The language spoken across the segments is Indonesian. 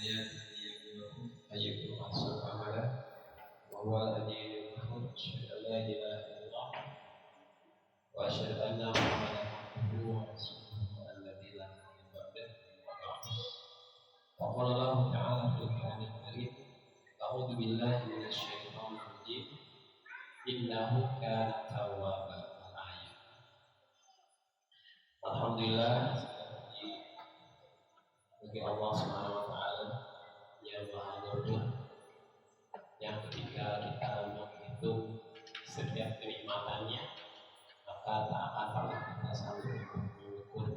الحياة ليبلوكم أيكم أحسن عملا وهو الذي يغفر. أشهد أن لا إله إلا الله وأشهد أن محمدا عبده ورسوله الذي لا نبي بعده. وقال الله تعالى في القرآن الكريم: أعوذ بالله من الشيطان الرجيم إنه كان توابا رحيما. Alhamdulillah, bagi Allah Subhanahu wa Ta'ala yang Maha Nurul, yang ketika kita menghitung setiap kenikmatannya, maka tak akan pernah kita sanggup mengukur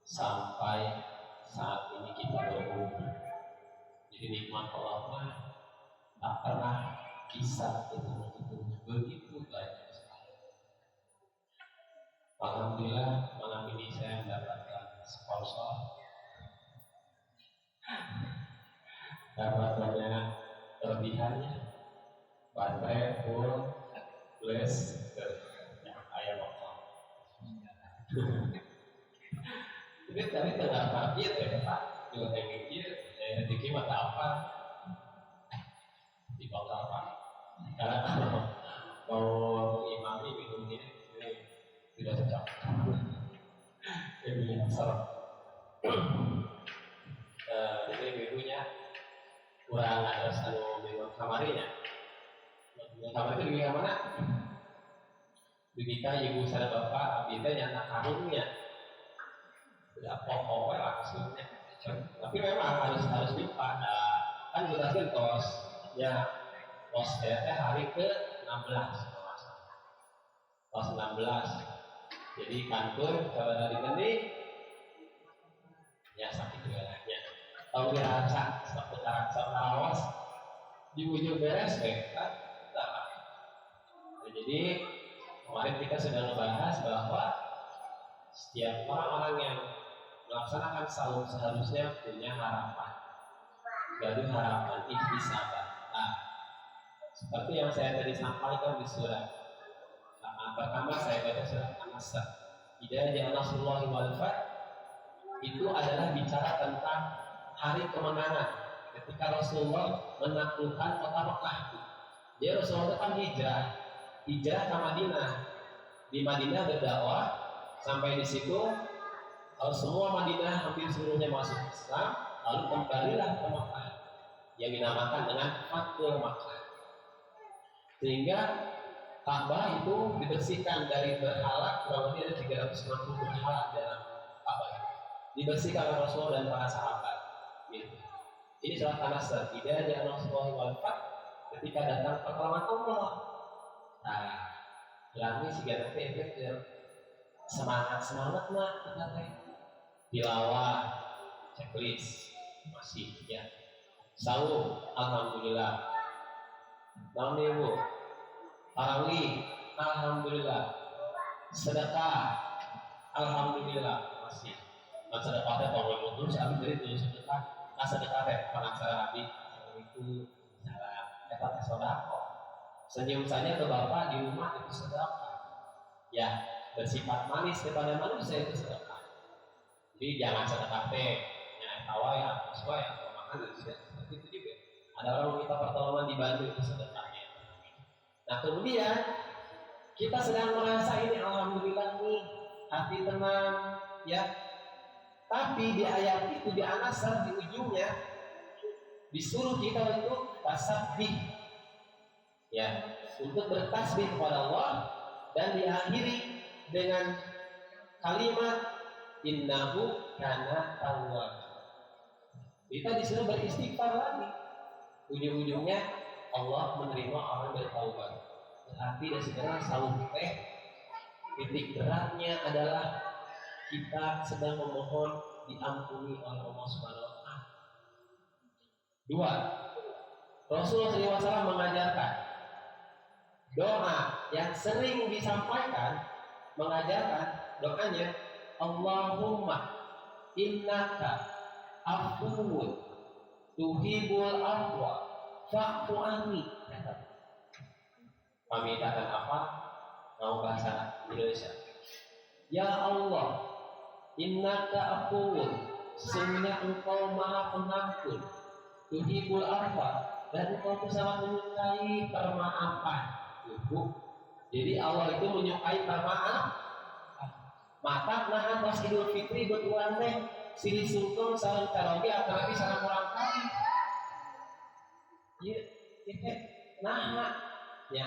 sampai saat ini kita berumur. Jadi nikmat Allah mah tak pernah bisa kita menghitung, begitu banyak sekali. Alhamdulillah, malam ini saya mendapatkan sponsor, dapat banyak kelebihannya, baterai full plus ayam motor. Jadi tadi tengah pagi ya Pak, juga kayak mikir, rezeki mata apa? Di bakal Pak. Karena kalau mau imami minum ini tidak cocok. Ini serem. Jadi minggunya kurang ada satu minggu kamarinya. Kamar itu di mana? Begitu ibu saya bapak, kita nyata karungnya. Tidak pokoknya langsungnya. Tapi memang harus lupa. Kan kita tos, ya tos hari ke-16. Tos 16. Jadi kantor kalau dari ini ya sakit juga lahnya. Tahu dirasa seputar awas di ujung beres kan? Jadi kemarin kita sudah membahas bahwa setiap orang-orang yang melaksanakan saum seharusnya punya harapan. Dari harapan ihtisaban. Nah, seperti yang saya tadi sampaikan di surat. Pertama saya baca surat An-Nasr. Idza ja'a nasrullahi wal fath, itu adalah bicara tentang hari kemenangan. Ketika Rasulullah menaklukkan kota Mekah, dia Rasulullah kan hijrah ke Madinah. Di Madinah berdakwah sampai di situ, semua Madinah hampir seluruhnya masuk Islam, lalu kembalilah ke Mekah yang dinamakan dengan Fathul Makkah. Sehingga Ka'bah itu dibersihkan dari berhala, kurang lebih ada 360 berhala dalam Ka'bah. Dibersihkan oleh Rasulullah dan para sahabat. Gitu. Ini surat An-Nasr. Idza ja'a nasrullahi wal fath, ketika datang pertolongan Allah. Nah, bilangnya sih gak nanti efek semangat mah katanya. Tilawah, checklist masih ya. Saum, alhamdulillah. Namun ibu, tarawih, alhamdulillah. Sedekah, alhamdulillah masih. Sedekah teh kalau mundur sabi dari dulu sedekah, sedekah teh pengacara Abi itu salah dapat sedekah. Senyum saja ke bapak di rumah itu sedekah. Ya, bersifat manis kepada manusia itu sedekah. Jadi jangan sedekah teh, ya tawa ya, sesuai atau makan dan tidak seperti itu juga. Ada orang minta pertolongan dibantu itu sedekahnya. Nah kemudian kita sedang merasa ini alhamdulillah nih, hati tenang ya. Tapi di ayat itu di An-Nasr di ujungnya disuruh kita untuk tasbih ya, untuk bertasbih kepada Allah, dan diakhiri dengan kalimat innahu kana tawwab. Kita disuruh beristighfar lagi. Ujung-ujungnya Allah menerima orang bertaubat. Berarti dan segera saum teh titik beratnya adalah kita sedang memohon diampuni oleh Allah Subhanahu wa Ta'ala. 2. Rasulullah SAW mengajarkan doa yang sering disampaikan, mengajarkan doanya Allahumma innaka afuwun tuhibul afwa fa'fu anni. Pamitakan apa? Mau bahasa Indonesia. Ya Allah, innaka afuwun, sesungguhnya engkau maha pengampun, Tuhibul afwa, dan engkau tuh sangat menyukai permaafan. Ibu. Jadi Allah itu menyukai permaafan. Maka nah pas Idul Fitri betulan teh silih sungkem saling tarawih atau lagi sareng urang kali. Ieu teh nah ya.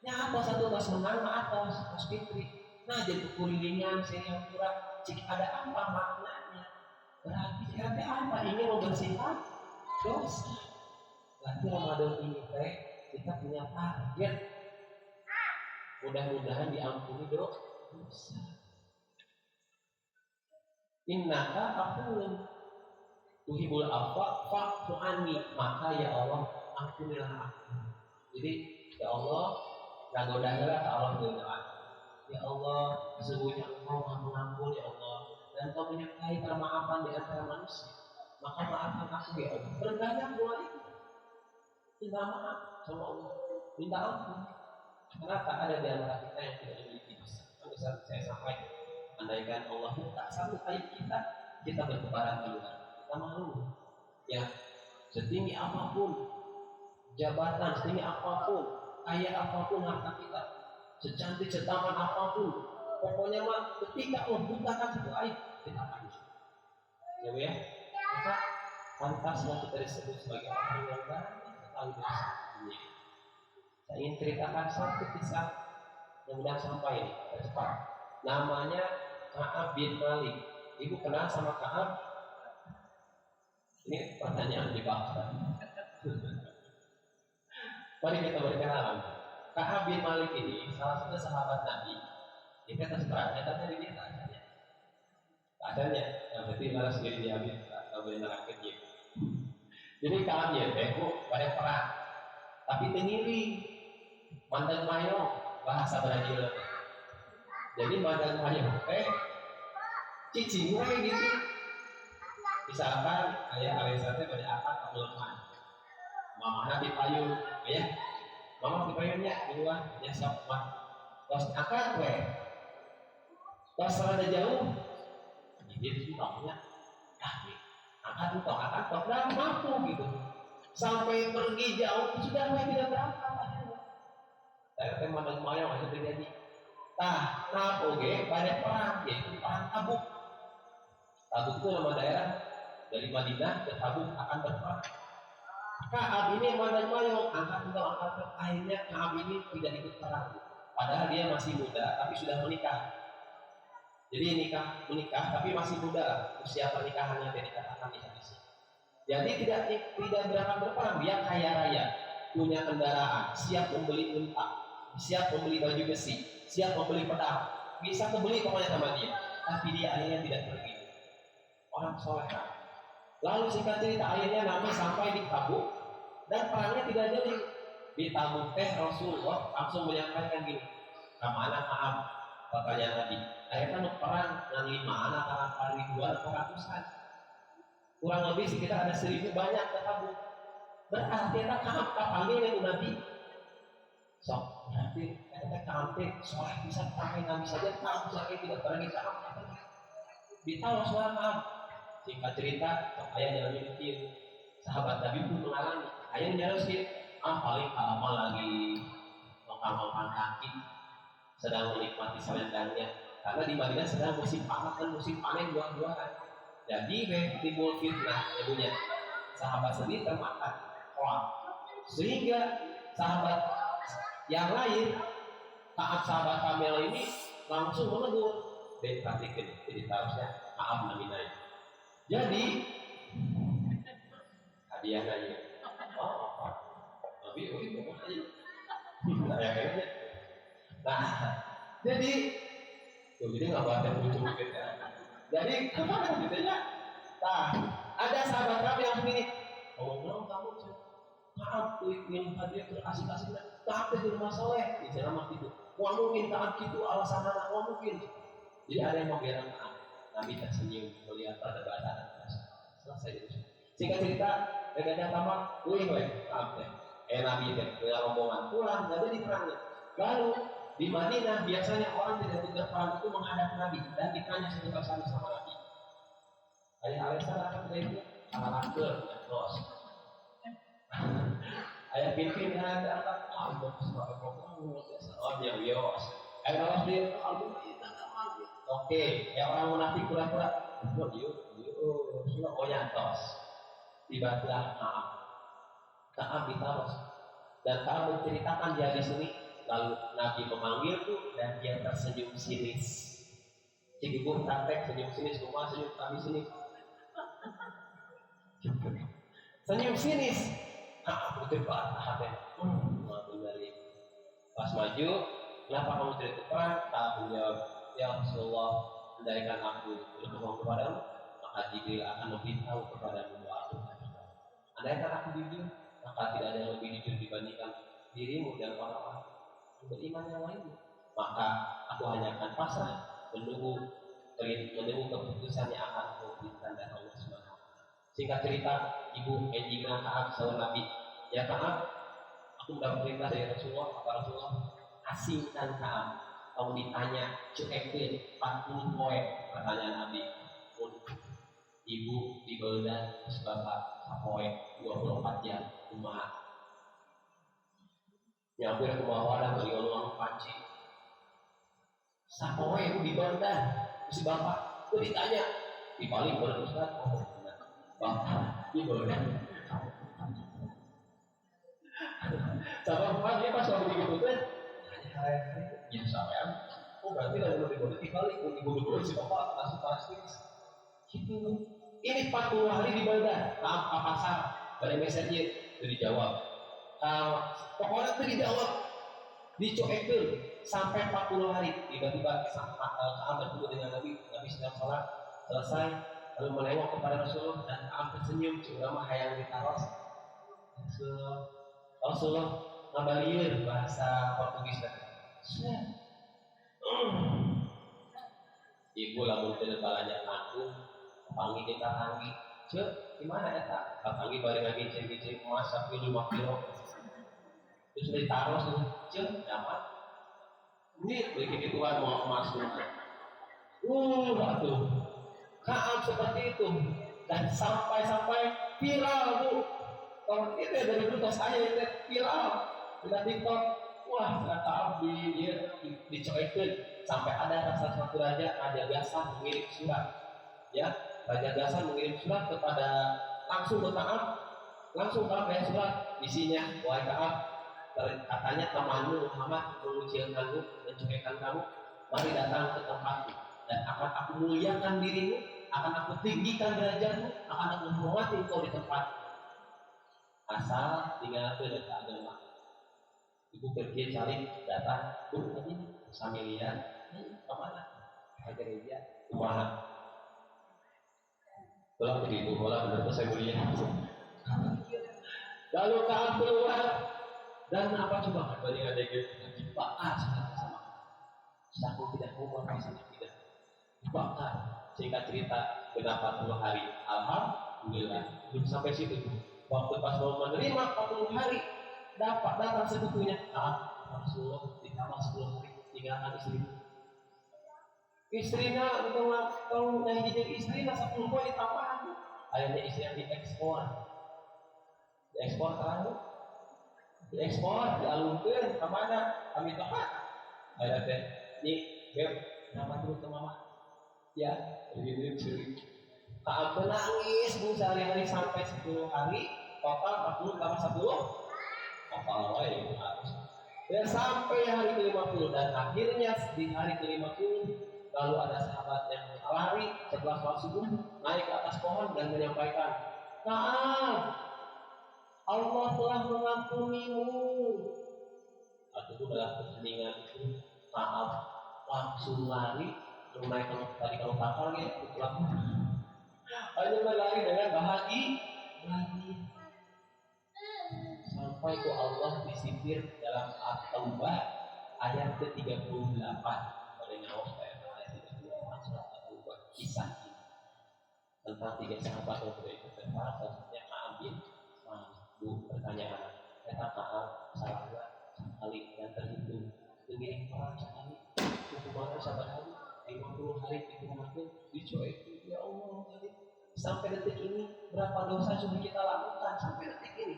Ya apa satu pas menang atas pas Fitri. Nah jadi kulilingan saya kurang cik ada apa maknanya. Berarti apa ingin membersihkan dosa. Berarti Ramadan ini teh kita punya target. Mudah-mudahan diampuni dosa. Innaka afuwun tuhibul afwa fa'fu anni, maka ya Allah ampunilah aku. Jadi ya Allah ragodaheula ka Allah doa. Ya Allah sesungguhnya Engkau Maha Pengampun ya Allah, dan Engkau menyertai permaafan di antara manusia. Maka maafkan aku ya Allah. Berbanyak doa itu. Minta maaf sama Allah, minta ampun. Kenapa ada di antara kita yang tidak memiliki dosa? Bisa saya sampaikan, andaikan Allah buka satu aib kita, kita berkebaran keluar, kita malu. Ya, setinggi apapun jabatan, setinggi apapun, kaya apapun harta kita, secantik setampan apapun, pokoknya mah ketika Allah bukakan satu aib, kita akan ya, ya. Maka pantaslah kita disebut sebagai orang yang banyak sekali dosa. Saya ingin ceritakan satu kisah yang mudah sampai cepat. Namanya Ka'ab bin Malik. Ibu kenal sama Ka'ab? Ini pertanyaan di bawah. Mari kita berkenalan. Ka'ab bin Malik ini salah satu sahabat Nabi. Kita terus terangnya tadi dia tak adanya. Tak adanya. Yang berarti harus diri diambil atau menerangkan dia. Jadi Ka'ab ya, pada perang. Tapi tengiring. Mandang mayong bahasa Brazil. Jadi mandang mayong cicing gitu. Misalkan ayah Alexander pada akad pemelukan, mamana di payung, ya, mama di payungnya di luar, ya sok mah, pas akad pas rada jauh, jadi tongnya, akad tok dah mampu gitu, sampai pergi jauh sudah tidak berangkat. Saya teh mandang mayang aja terjadi. Nah oke, pada perang yaitu perang Tabuk. Tabuk itu nama daerah dari Madinah ke Tabuk akan berperang. Ka'ab ini mandang mayang, angkat akhirnya Ka'ab ini tidak ikut perang. Padahal dia masih muda, tapi sudah menikah. Jadi menikah, tapi masih muda. Usia pernikahannya tidak dikatakan di hadis. Jadi tidak berangkat berperang, dia kaya raya, punya kendaraan, siap membeli unta, siap membeli baju besi, siap membeli pedang, bisa kebeli pokoknya sama dia. Tapi dia akhirnya tidak pergi. Orang soleh. Lalu singkat cerita akhirnya Nabi sampai di Tabuk dan perangnya tidak jadi. Di Tabuk teh Rasulullah langsung menyampaikan gini, kemana Ka'ab? Pertanyaan Nabi. Akhirnya perang dengan 5 anak kali 200-an. Kurang lebih sekitar ada 1.000 banyak ke Tabuk. Berarti ada Ka'ab panggil yang Nabi. Sok, nanti kita cantik, soleh bisa pakai Nabi saja, Ka'ab saja tidak pergi Ka'ab. Ditahu suara Ka'ab. Singkat cerita, ayah jangan mikir. Sahabat Nabi pun mengalami. Ayah nyarusin, paling Ka'ab lagi ngongkang-ngongkang kaki, sedang menikmati selendangnya. Karena di Madinah sedang musim panas dan musim panen buah-buahan. Jadi timbul fitnah ibunya. Sahabat sendiri termakan hoak. Sehingga sahabat yang lain, taat sahabat Kamel ini langsung menegur. Perhatikan, jadi harusnya Ka'ab Nabi naik. Jadi hadiah aja. Oh, Nabi, ngomong aja. Kayaknya. Nah, jadi nggak buat yang lucu gitu ya. Jadi kemana gitu ya? Nah, ada sahabat kami yang begini. Ngomong kamu Ka'ab tuh ingin hadiah terasik-asik. Tapi di rumah soleh, di ceramah gitu. Wah mungkin Ka'ab gitu alasan anak, wah mungkin. Jadi ada yang membela Ka'ab. Nabi tersenyum melihat perdebatan. Selesai itu. Singkat cerita, mereka tamat, wih Ka'ab teh. Nabi teh dengan rombongan pulang, nggak jadi perangnya. Lalu di Madinah biasanya orang tidak berperang itu menghadap Nabi dan ditanya seputar sama Nabi. Ayah Alexander akan itu, anak terus. Ayah pimpinan anak album sebagai program oh dia wios. Ayah harus dia album itu oke, ya orang munafik pura-pura. Oh dia oh nyantos. Tiba-tiba Kaab ditaruh dan Kaab menceritakan dia di sini. Lalu Nabi memanggil tuh dan dia tersenyum sinis. Cik ibu praktek senyum sinis, rumah senyum kami sinis. Senyum sinis. Betul Pak, hati. Dari pas maju, kenapa kamu tidak perang? Kamu jawab, ya Rasulullah, andaikan aku berbohong kepadamu, maka Jibril akan memberitahu kepadamu bahwa aku tidak. Andaikan aku jujur, maka tidak ada yang lebih jujur dibandingkan dirimu dan orang-orang beriman yang lain. Maka aku hanya akan pasrah menunggu keputusan yang akan aku berikan dari Allah Subhanahu. Singkat cerita, ibu Ejina Kaab sahur Nabi, ya Kaab, aku mendapat perintah dari Rasulullah, kata Rasulullah, asingkan Kaab. Kamu ditanya, cuekin 40 poin pertanyaan Nabi. Ibu di Belanda sebapak poin 24 jam kumaha. Nyampe ke bawah dan beri ulang panci. Sapoe itu di Belanda, si bapak itu ditanya, di paling benar Ustaz, bapak di Belanda. Sama dia pas lagi gitu kan, ya sampean, oh berarti kalau di Belanda dibalik, ibu dulu si bapak langsung pasti. Gitu. Ini 40 hari di Belanda, ke pasar, pada messenger itu dijawab. Pokoknya itu dijawab, dicoekin sampai 40 hari. Tiba-tiba Kaab bertemu dengan Nabi sedang sholat selesai, lalu menengok kepada Rasulullah dan Kaab tersenyum, cuma hayang ditaros. Rasulullah ngabalir bahasa Portugis tadi. Ibu lamun teu balanya nanggung, panggil kita tanggi. Cek, gimana eta? Tanggi bari ngagicen-gicen emas 5 kilo. Terus ditaruh cek, dapat. Ini bagi Tuhan mau emas tuh. Kaab seperti itu dan sampai viral bu. Kalau itu dari dulu saya itu viral di TikTok. Wah Kaab dicoekin sampai ada satu raja Gasan mengirim surat. Ya, Raja Gasan mengirim surat kepada langsung ke Kaab, langsung Kaab ya surat isinya, wahai Kaab, katanya temanmu Muhammad mengucilkanmu dan cuekan kamu, mari datang ke tempatku dan akan aku muliakan dirimu, akan aku tinggikan derajatmu, akan aku menghormati engkau di tempat asal tinggal ke dekat agama. Ibu pergi cari datang tadi samilian kemana ke gereja kemana pulang begitu bola benar saya mulia. Lalu Kaab keluar dan apa coba banyak ada yang dibakar sama saku tidak mau rasanya tidak dibakar. Singkat cerita genap 40 hari alhamdulillah belum sampai situ. Waktu pas mau menerima 40 hari dapat datang sekutunya Rasulullah ditambah 10 hari tinggalkan istrinya kalau yang jadi istrinya 10 poin ditambahan akhirnya istri yang diekspor terlalu diekspor dialungkan kemana kami tempat akhirnya nih Beb nama dulu ke mama ya lebih Kaab menangis bu sehari-hari sampai 10 hari total 40 tambah 10 kapal lain harus dan sampai hari ke-50 dan akhirnya di hari ke-50 lalu ada sahabat yang lari setelah sholat subuh naik ke atas pohon dan menyampaikan Kaab Allah telah mengampunimu. Itu adalah keheningan itu Kaab langsung lari naik tadi kalau kapal ya pulang hanya berlari dengan bahagia sampai ke Allah disipir dalam At-Taubah ayat ke-38 pada nyawa ayat 38 surat At-Taubah kisah ini tentang 3 sahabat yang berikut tentang sahabatnya Kaab bin Bu pertanyaan kata Kaab salah sekali dan terhitung mengirim orang sekali hukumannya sahabat hari 50 hari dikumpulkan dicoek ya Allah tadi sampai detik ini berapa dosa sudah kita lakukan sampai detik ini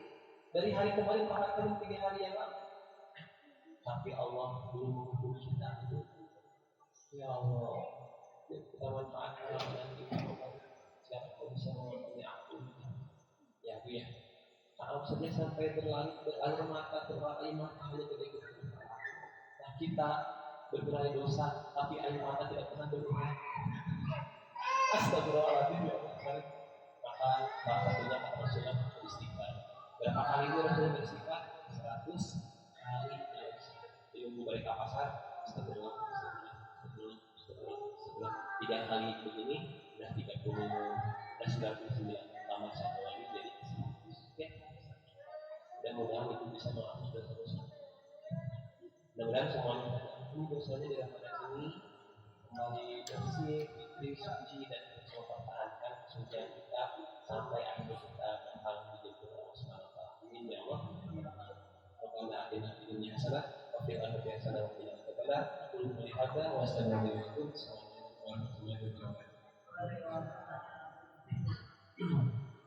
Dari hari kemarin bahkan 3 hari yang lalu. Tapi Allah belum menghubungi kita itu. Ya Allah, kita manfaatkan nanti Allah. Siapa kau bisa mengampuni aku? Ya Bu ya. Kalau saja sampai berair mata hanya ketika nah kita bergerak dosa, tapi air mata tidak pernah bergerak. Astagfirullahaladzim ya Allah. Maka salah satunya kata Rasulullah beristighfar. Berapa kali itu Rasulullah beristighfar? 100 kali. Ilmu balik ke pasar, astagfirullah, astagfirullah. 3 kali begini, udah 30, udah 99, tambah 1 lagi jadi 100. Ya, mudah-mudahan itu bisa mengampuni dosa-dosa. Mudah-mudahan semuanya kita diampuni dosanya dalam keadaan ini kembali bersih, fitri, suci dan terus mempertahankan kesucian kita sampai akhir kita datang di jalan Allah Subhanahu wa taala. Amin ya Allah. Rabbana atina fid dunya hasanah wa fil akhirati hasanah wa qina adzabannar. Qul li hadza wa astaghfirullaha wa atubu ilaih.